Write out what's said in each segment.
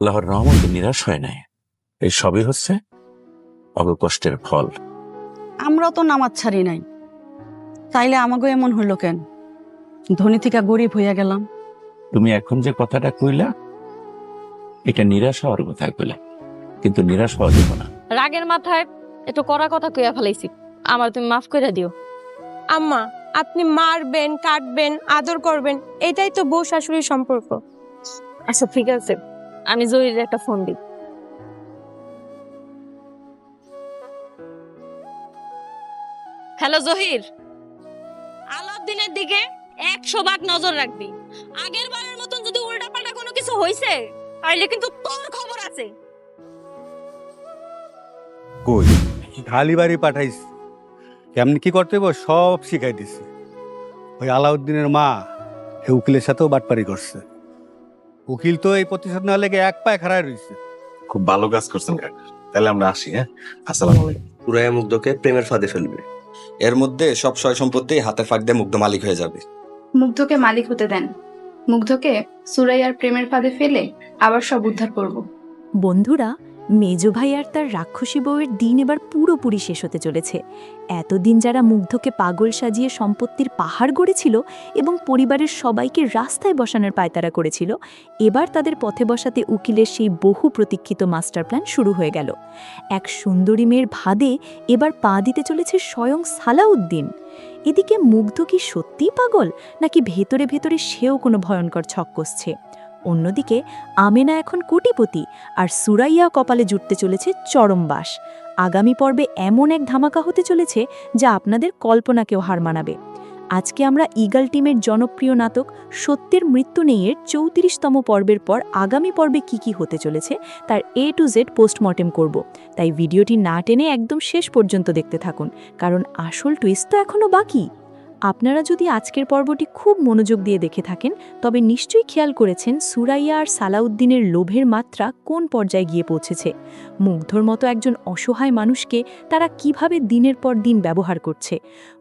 আল্লাহর রহমতে নিরাশ হয় নাই। এই সবই হচ্ছে অবকষ্টের ফল। আমরাও তো নামাজ ছাড়ি নাই, তাইলে আমাগো এমন হইল কেন? ধনী থেকে গরিব হইয়া গেলাম। তুমি এখন যে কথাটা কইলা, এটা নিরাশ হওয়ার কথা কইলা, কিন্তু নিরাশ হওয়া যাবে না। রাগের মাথায় একটু কড়া কথা কইয়া ফেলাইছি, আমার তুমি মাফ করে দিও। আম্মা, আপনি মারবেন, কাটবেন, আদর করবেন, এটাই তো বউ শাশুড়ির সম্পর্ক। আচ্ছা ঠিক আছে, আমি জহিরের একটা ফোন দিই। হ্যালো জহির, আলাউদ্দিনের দিকে 100 ভাগ নজর রাখবি। আগের বারের মতন যদি উল্টাপাল্টা কোনো কিছু হইছে তাইলে কিন্তু তোর খবর আছে। কই খালি বাড়ি পাঠাইছি, কেমনি কি করতে হইব সব শিখাই দিছি। ওই আলাউদ্দিনের মা এই উকিলের সাথেও বাটপারি করছে। উকিল তো এই প্রতিশোধ না লেগে এক পায়ে খাড়ায় রয়েছে। খুব ভালো কাজ করছেন কাকা। তাহলে আমরা আসি। হ্যাঁ, আসসালামু আলাইকুম। সুরাইয়া মুগ্ধকে প্রেমের ফাঁদে ফেলবে। এর মধ্যে সব সয় সম্পত্তি হাতের ফাঁক দিয়ে মুগ্ধ মালিক হয়ে যাবে। মুগ্ধকে মালিক হতে দেন। মুগ্ধকে সুরাইয়ার প্রেমের ফাঁদে ফেলে আবার সব উদ্ধার করব। বন্ধুরা, মেজো ভাই আর তার রাক্ষসী বউয়ের দিন এবার পুরোপুরি শেষ হতে চলেছে। এতদিন যারা মুগ্ধকে পাগল সাজিয়ে সম্পত্তির পাহাড় গড়েছিল এবং পরিবারের সবাইকে রাস্তায় বসানোর পায়তারা করেছিল, এবার তাদের পথে বসাতে উকিলের সেই বহু প্রতীক্ষিত মাস্টার প্ল্যান শুরু হয়ে গেল। এক সুন্দরী মেয়ের ভাদে এবার পা দিতে চলেছে স্বয়ং সালাউদ্দিন। এদিকে মুগ্ধ কি সত্যিই পাগল, নাকি ভেতরে ভেতরে সেও কোনো ভয়ঙ্কর ছক কষছে? অন্যদিকে আমেনা এখন কোটিপতি, আর সুরাইয়া কপালে জুটতে চলেছে চরম বাস। আগামী পর্বে এমন এক ধামাকা হতে চলেছে যা আপনাদের কল্পনাকেও হার মানাবে। আজকে আমরা ইগল টিমের জনপ্রিয় নাটক সত্যের মৃত্যু নেই-এর 34তম পর্বের পর আগামী পর্বে কি হতে চলেছে তার A to Z পোস্টমর্টেম করব। তাই ভিডিওটি না টেনে একদম শেষ পর্যন্ত দেখতে থাকুন, কারণ আসল টুইস্ট তো এখনও বাকি। আপনারা যদি আজকের পর্বটি খুব মনোযোগ দিয়ে দেখে থাকেন, তবে নিশ্চয়ই খেয়াল করেছেন সুরাইয়া আর সালাউদ্দিনের লোভের মাত্রা কোন পর্যায়ে গিয়ে পৌঁছেছে। মুগ্ধর মতো একজন অসহায় মানুষকে তারা কিভাবে দিনের পর দিন ব্যবহার করছে।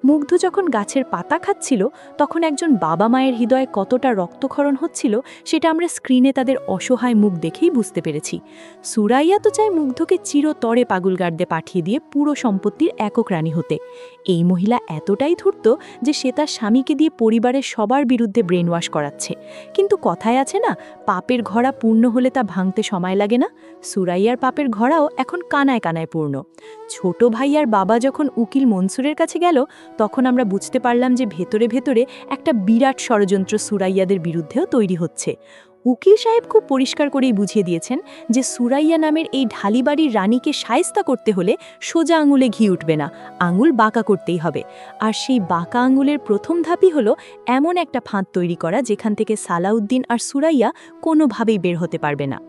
মুগ্ধ যখন গাছের পাতা খাচ্ছিল, তখন একজন বাবা মায়ের হৃদয়ে কতটা রক্তক্ষরণ হচ্ছিল সেটা আমরা স্ক্রিনে তাদের অসহায় মুখ দেখেই বুঝতে পেরেছি। সুরাইয়া তো চায় মুগ্ধকে চিরতরে পাগলগার্ডে পাঠিয়ে দিয়ে পুরো সম্পত্তির একক রানী হতে। এই মহিলা এতটাই ধূর্ত যে সে তার স্বামীকে দিয়ে পরিবারের সবার বিরুদ্ধে ব্রেন ওয়াশ করাচ্ছে। কিন্তু কথায় আছে না, পাপের ঘড়া পূর্ণ হলে তা ভাঙতে সময় লাগে না। সুরাইয়ার পাপের ঘড়াও এখন কানায় কানায় পূর্ণ। ছোট ভাই আর বাবা যখন উকিল মনসুরের কাছে গেল, তখন আমরা বুঝতে পারলাম যে ভেতরে ভেতরে একটা বিরাট ষড়যন্ত্র সুরাইয়াদের বিরুদ্ধেও তৈরি হচ্ছে। উকিল সাহেব খুব পরিষ্কার করেই বুঝিয়ে দিয়েছেন যে সুরাইয়া নামের এই ঢালিবাড়ির রানীকে শায়েস্তা করতে হলে সোজা আঙুলে ঘি উঠবে না, আঙুল বাঁকা করতেই হবে। আর সেই বাঁকা আঙুলের প্রথম ধাপই হলো এমন একটা ফাঁদ তৈরি করা যেখান থেকে সালাউদ্দিন আর সুরাইয়া কোনোভাবেই বের হতে পারবে না।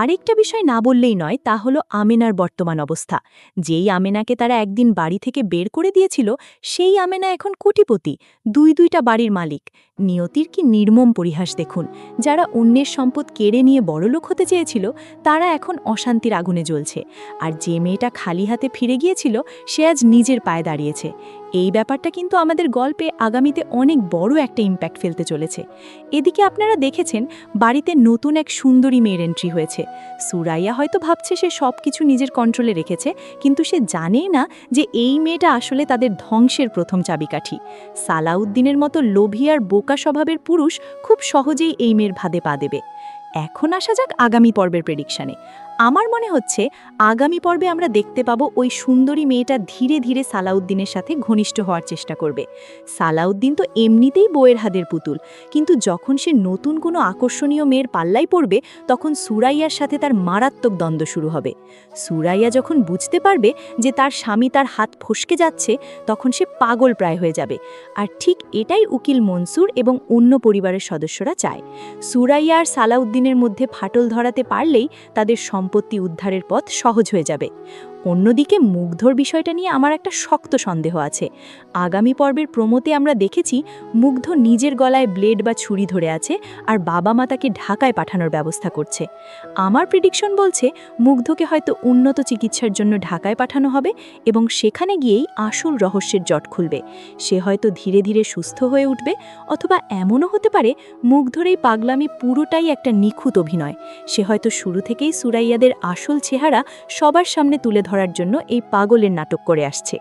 আরেকটা বিষয় না বললেই নয়, তা হলো আমেনার বর্তমান অবস্থা। যেই আমেনাকে তারা একদিন বাড়ি থেকে বের করে দিয়েছিল, সেই আমেনা এখন কোটিপতি, দুইটা বাড়ির মালিক। নিয়তির কি নির্মম পরিহাস দেখুন। যারা অন্যের সম্পদ কেড়ে নিয়ে বড়লোক হতে চেয়েছিল, তারা এখন অশান্তির আগুনে জ্বলছে। আর যে মেয়েটা খালি হাতে ফিরে গিয়েছিল, সে আজ নিজের পায়ে দাঁড়িয়েছে। এই ব্যাপারটা কিন্তু আমাদের গল্পে আগামীতে অনেক বড় একটা ইম্প্যাক্ট ফেলতে চলেছে। এদিকে আপনারা দেখেছেন বাড়িতে নতুন এক সুন্দরী মেয়ের এন্ট্রি হয়েছে। সুরাইয়া হয়তো ভাবছে সে সব কিছু নিজের কন্ট্রোলে রেখেছে, কিন্তু সে জানেই না যে এই মেয়েটা আসলে তাদের ধ্বংসের প্রথম চাবিকাঠি। সালাউদ্দিনের মতো লোভী আর বোকা স্বভাবের পুরুষ খুব সহজেই এই মেয়ের ভাদে পা দেবে। এখন আসা যাক আগামী পর্বের প্রেডিকশানে। আমার মনে হচ্ছে আগামী পর্বে আমরা দেখতে পাবো ওই সুন্দরী মেয়েটা ধীরে ধীরে সালাউদ্দিনের সাথে ঘনিষ্ঠ হওয়ার চেষ্টা করবে। সালাউদ্দিন তো এমনিতেই বউয়ের হাতের পুতুল, কিন্তু যখন সে নতুন কোনো আকর্ষণীয় মেয়ের পাল্লায় পড়বে, তখন সুরাইয়ার সাথে তার মারাত্মক দ্বন্দ্ব শুরু হবে। সুরাইয়া যখন বুঝতে পারবে যে তার স্বামী তার হাত ফসকে যাচ্ছে, তখন সে পাগল প্রায় হয়ে যাবে। আর ঠিক এটাই উকিল মনসুর এবং অন্য পরিবারের সদস্যরা চায়। সুরাইয়া আর সালাউদ্দিনের মধ্যে ফাটল ধরাতে পারলেই তাদের সম্পত্তি উদ্ধারের পথ সহজ হয়ে যাবে। অন্যদিকে মুগ্ধর বিষয়টা নিয়ে আমার একটা শক্ত সন্দেহ আছে। আগামী পর্বের প্রোমোতে আমরা দেখেছি মুগ্ধ নিজের গলায় ব্লেড বা ছুরি ধরে আছে আর বাবা মা তাকে ঢাকায় পাঠানোর ব্যবস্থা করছে। আমার প্রেডিকশন বলছে মুগ্ধকে হয়তো উন্নত চিকিৎসার জন্য ঢাকায় পাঠানো হবে এবং সেখানে গিয়েই আসল রহস্যের জট খুলবে। সে হয়তো ধীরে ধীরে সুস্থ হয়ে উঠবে, অথবা এমনও হতে পারে মুগ্ধর এই পাগলামি পুরোটাই একটা নিখুঁত অভিনয়। সে হয়তো শুরু থেকেই সুরাইয়াদের আসল চেহারা সবার সামনে তুলে ধরার জন্য এই পাগলের নাটক করে আসছে।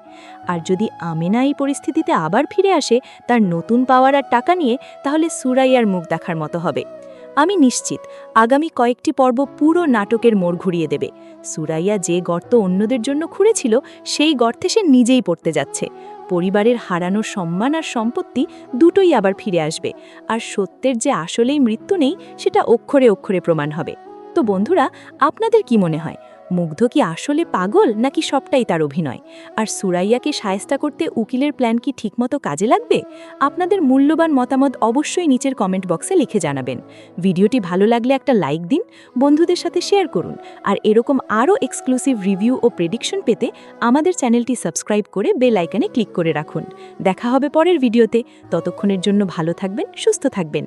আর যদি আমেনা এই পরিস্থিতিতে আবার ফিরে আসে তার নতুন পাওয়ার আর টাকা নিয়ে, তাহলে সুরাইয়ার মুখ দেখার মতো হবে। আমি নিশ্চিত আগামী কয়েকটি পর্ব পুরো নাটকের মোড় ঘুরিয়ে দেবে। সুরাইয়া যে গর্ত অন্যদের জন্য খুঁড়েছিল সেই গর্তে সে নিজেই পড়তে যাচ্ছে। পরিবারের হারানো সম্মান আর সম্পত্তি দুটোই আবার ফিরে আসবে, আর সত্যের যে আসলেই মৃত্যু নেই সেটা অক্ষরে অক্ষরে প্রমাণ হবে। তো বন্ধুরা, আপনাদের কি মনে হয়, মুগ্ধ কি আসলে পাগল নাকি সবটাই তার অভিনয়? আর সুরাইয়াকে শায়েস্তা করতে উকিলের প্ল্যান কি ঠিকমতো কাজে লাগবে? আপনাদের মূল্যবান মতামত অবশ্যই নিচের কমেন্ট বক্সে লিখে জানাবেন। ভিডিওটি ভালো লাগলে একটা লাইক দিন, বন্ধুদের সাথে শেয়ার করুন, আর এরকম আরও এক্সক্লুসিভ রিভিউ ও প্রেডিকশন পেতে আমাদের চ্যানেলটি সাবস্ক্রাইব করে বেল আইকনে ক্লিক করে রাখুন। দেখা হবে পরের ভিডিওতে। ততক্ষণের জন্য ভালো থাকবেন, সুস্থ থাকবেন।